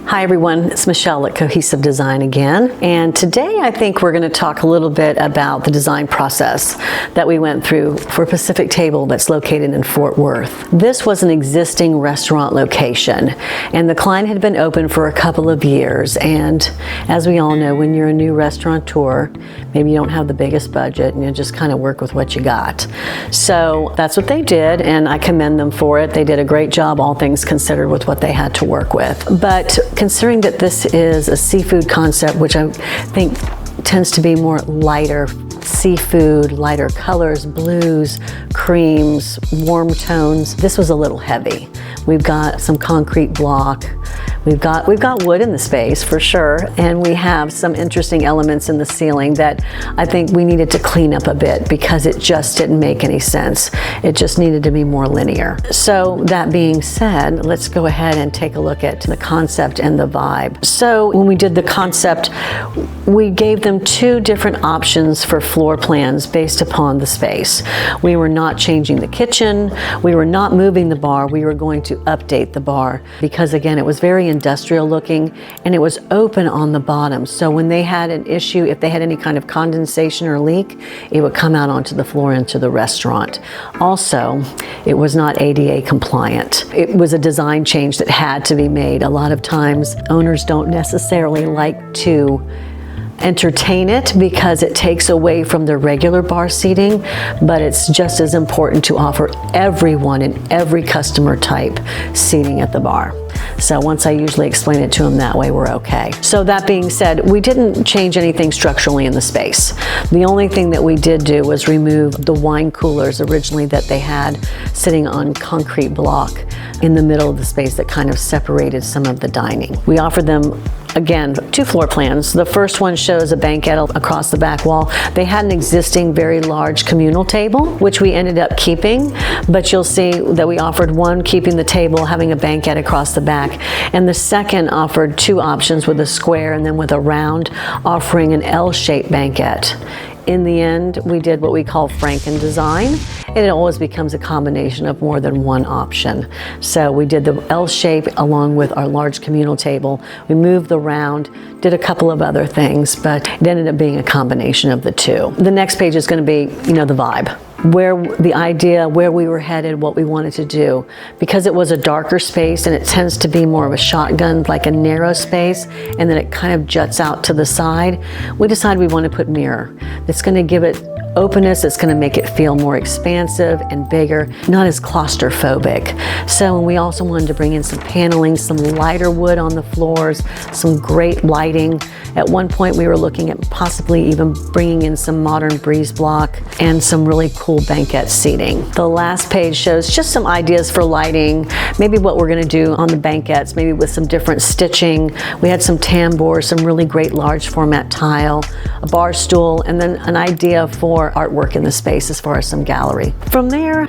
Hi everyone, it's Michelle at Cohesive Design again, and today I think we're going to talk a little bit about the design process that we went through for Pacific Table that's located in Fort Worth. This was an existing restaurant location, and the client had been open for a couple of years, and as we all know, when you're a new restaurateur, maybe you don't have the biggest budget and you just kind of work with what you got. So that's what they did, and I commend them for it. They did a great job, all things considered, with what they had to work with. But considering that this is a seafood concept, which I think tends to be more lighter seafood, lighter colors, blues, creams, warm tones, this was a little heavy. We've got some concrete block. We've got wood in the space for sure, and we have some interesting elements in the ceiling that I think we needed to clean up a bit because it just didn't make any sense. It just needed to be more linear. So that being said, let's go ahead and take a look at the concept and the vibe. So when we did the concept, we gave them two different options for floor plans based upon the space. We were not changing the kitchen. We were not moving the bar. We were going to update the bar because, again, it was very industrial looking and it was open on the bottom. So when they had an issue, if they had any kind of condensation or leak, it would come out onto the floor into the restaurant. Also, it was not ADA compliant. It was a design change that had to be made. A lot of times owners don't necessarily like to entertain it because it takes away from the regular bar seating, but it's just as important to offer everyone and every customer type seating at the bar. So once I usually explain it to them that way, we're okay. So that being said, we didn't change anything structurally in the space. The only thing that we did do was remove the wine coolers originally that they had sitting on concrete block in the middle of the space that kind of separated some of the dining. We offered them, again, two floor plans. The first one shows a banquette across the back wall. They had an existing very large communal table, which we ended up keeping, but you'll see that we offered one keeping the table, having a banquette across the back, and the second offered two options with a square and then with a round, offering an L-shaped banquette. In the end, we did what we call Franken design, and it always becomes a combination of more than one option. So we did the L shape along with our large communal table. We moved the round, did a couple of other things, but it ended up being a combination of the two. The next page is going to be, the vibe. Where the idea, where we were headed, what we wanted to do. Because it was a darker space and it tends to be more of a shotgun, like a narrow space, and then it kind of juts out to the side, we decided we want to put mirror. It's going to give it openness, it's going to make it feel more expansive and bigger, not as claustrophobic. So, and we also wanted to bring in some paneling, some lighter wood on the floors, some great lighting. At one point we were looking at possibly even bringing in some modern breeze block and some really cool banquette seating. The last page shows just some ideas for lighting, maybe what we're going to do on the banquettes, maybe with some different stitching. We had some tambour, some really great large format tile, a bar stool, and then an idea for artwork in the space as far as some gallery. From there,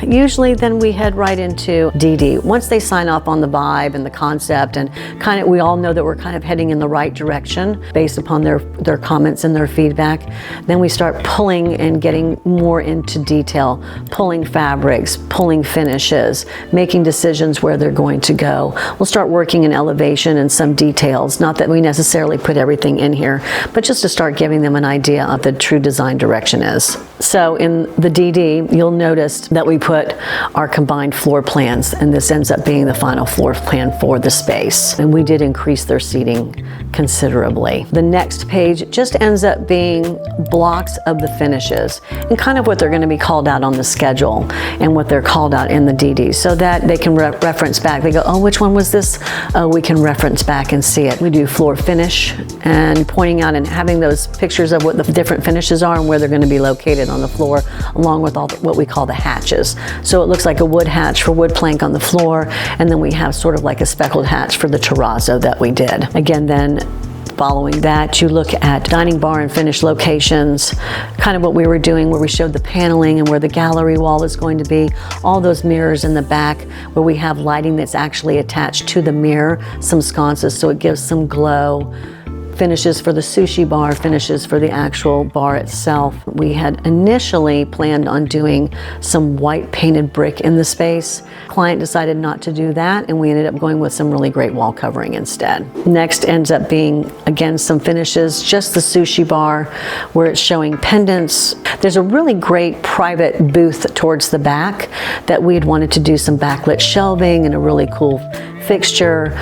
usually then we head right into DD. Once they sign off on the vibe and the concept, and kind of we all know that we're kind of heading in the right direction based upon their comments and their feedback, then we start pulling and getting more into detail, pulling fabrics, pulling finishes, making decisions where they're going to go. We'll start working in elevation and some details, not that we necessarily put everything in here, but just to start giving them an idea of the true design direction is. So in the DD, you'll notice that we put our combined floor plans, and this ends up being the final floor plan for the space. And we did increase their seating considerably. The next page just ends up being blocks of the finishes and kind of what they're going to be called out on the schedule and what they're called out in the DD, so that they can reference back. They go, oh, which one was this? Oh, we can reference back and see it. We do floor finish and pointing out and having those pictures of what the different finishes are and where they're going to be located on the floor, along with all what we call the hatches. So it looks like a wood hatch for wood plank on the floor, and then we have sort of like a speckled hatch for the terrazzo that we did. Again, then following that, you look at dining bar and finished locations, kind of what we were doing where we showed the paneling and where the gallery wall is going to be, all those mirrors in the back where we have lighting that's actually attached to the mirror, some sconces, so it gives some glow. finishes for the sushi bar, finishes for the actual bar itself. We had initially planned on doing some white painted brick in the space. Client decided not to do that, and we ended up going with some really great wall covering instead. Next ends up being, again, some finishes, just the sushi bar, where it's showing pendants. There's a really great private booth towards the back that we had wanted to do some backlit shelving and a really cool fixture.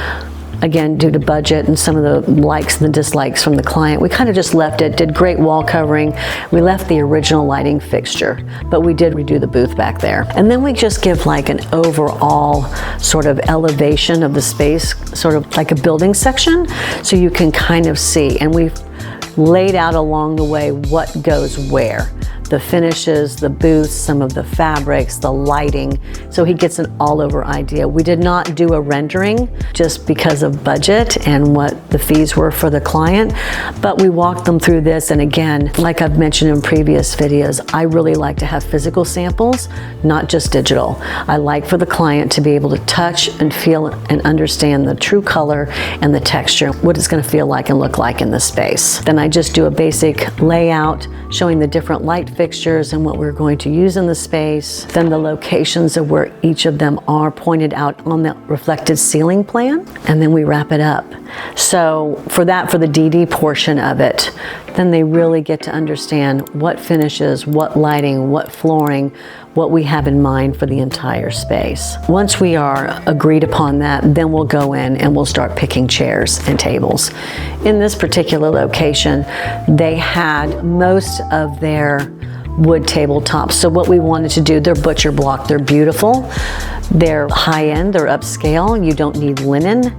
Again, due to budget and some of the likes and the dislikes from the client, we kind of just left it, did great wall covering. We left the original lighting fixture, but we did redo the booth back there. And then we just give like an overall sort of elevation of the space, sort of like a building section, so you can kind of see. And we've laid out along the way what goes where. The finishes, the booths, some of the fabrics, the lighting, so he gets an all-over idea. We did not do a rendering just because of budget and what the fees were for the client, but we walked them through this. And again, like I've mentioned in previous videos, I really like to have physical samples, not just digital. I like for the client to be able to touch and feel and understand the true color and the texture, what it's going to feel like and look like in the space. Then I just do a basic layout showing the different light fixtures and what we're going to use in the space. Then the locations of where each of them are pointed out on the reflected ceiling plan, and then we wrap it up. So for the DD portion of it, then they really get to understand what finishes, what lighting, what flooring, what we have in mind for the entire space. Once we are agreed upon that, then we'll go in and we'll start picking chairs and tables. In this particular location, they had most of their wood tabletops. So what we wanted to do, they're butcher block, they're beautiful, they're high end, they're upscale, you don't need linen.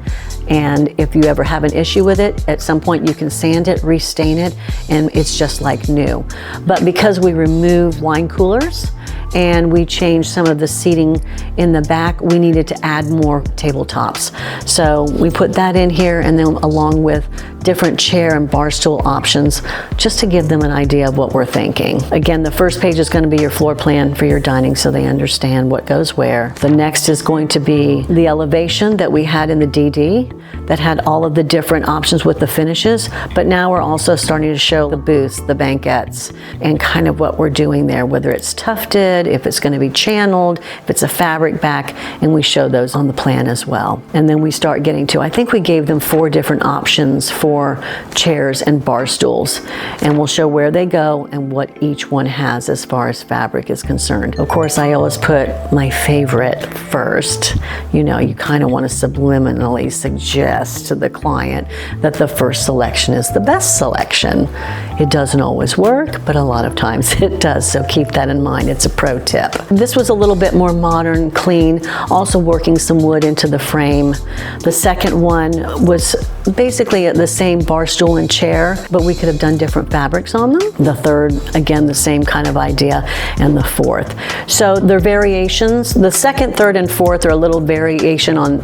And if you ever have an issue with it, at some point you can sand it, restain it, and it's just like new. But because we removed wine coolers and we changed some of the seating in the back, we needed to add more tabletops. So we put that in here, and then along with different chair and bar stool options, just to give them an idea of what we're thinking. Again, the first page is going to be your floor plan for your dining so they understand what goes where. The next is going to be the elevation that we had in the DD that had all of the different options with the finishes, but now we're also starting to show the booths, the banquettes, and kind of what we're doing there, whether it's tufted, if it's going to be channeled, if it's a fabric back, and we show those on the plan as well. And then we start getting to, I think we gave them 4 different options for chairs and bar stools, and we'll show where they go and what each one has as far as fabric is concerned. Of course, I always put my favorite first. You know, you kind of want to subliminally suggest to the client that the first selection is the best selection. It doesn't always work, but a lot of times it does, so keep that in mind. It's a pro tip. This was a little bit more modern, clean, also working some wood into the frame. The second one was basically the same bar stool and chair, but we could have done different fabrics on them. The third, again, the same kind of idea, and the fourth. So they're variations. The second, third, and fourth are a little variation on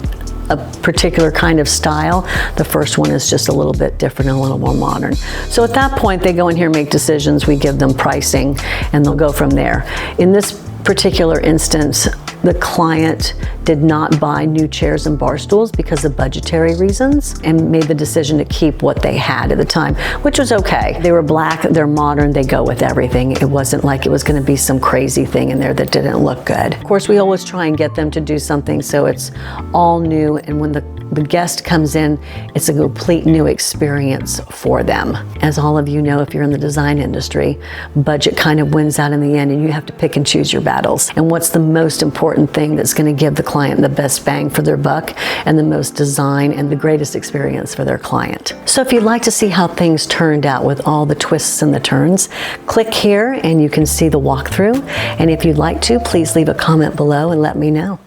a particular kind of style. The first one is just a little bit different, a little more modern. So at that point, they go in here, make decisions, we give them pricing, and they'll go from there. In this particular instance, the client did not buy new chairs and bar stools because of budgetary reasons, and made the decision to keep what they had at the time, which was okay. They were black, they're modern, they go with everything. It wasn't like it was going to be some crazy thing in there that didn't look good. Of course, we always try and get them to do something so it's all new, and when the guest comes in, it's a complete new experience for them. As all of you know, if you're in the design industry, budget kind of wins out in the end, and you have to pick and choose your battles. And what's the most important thing that's going to give the client the best bang for their buck and the most design and the greatest experience for their client. So if you'd like to see how things turned out with all the twists and the turns, click here and you can see the walkthrough. And if you'd like to, please leave a comment below and let me know.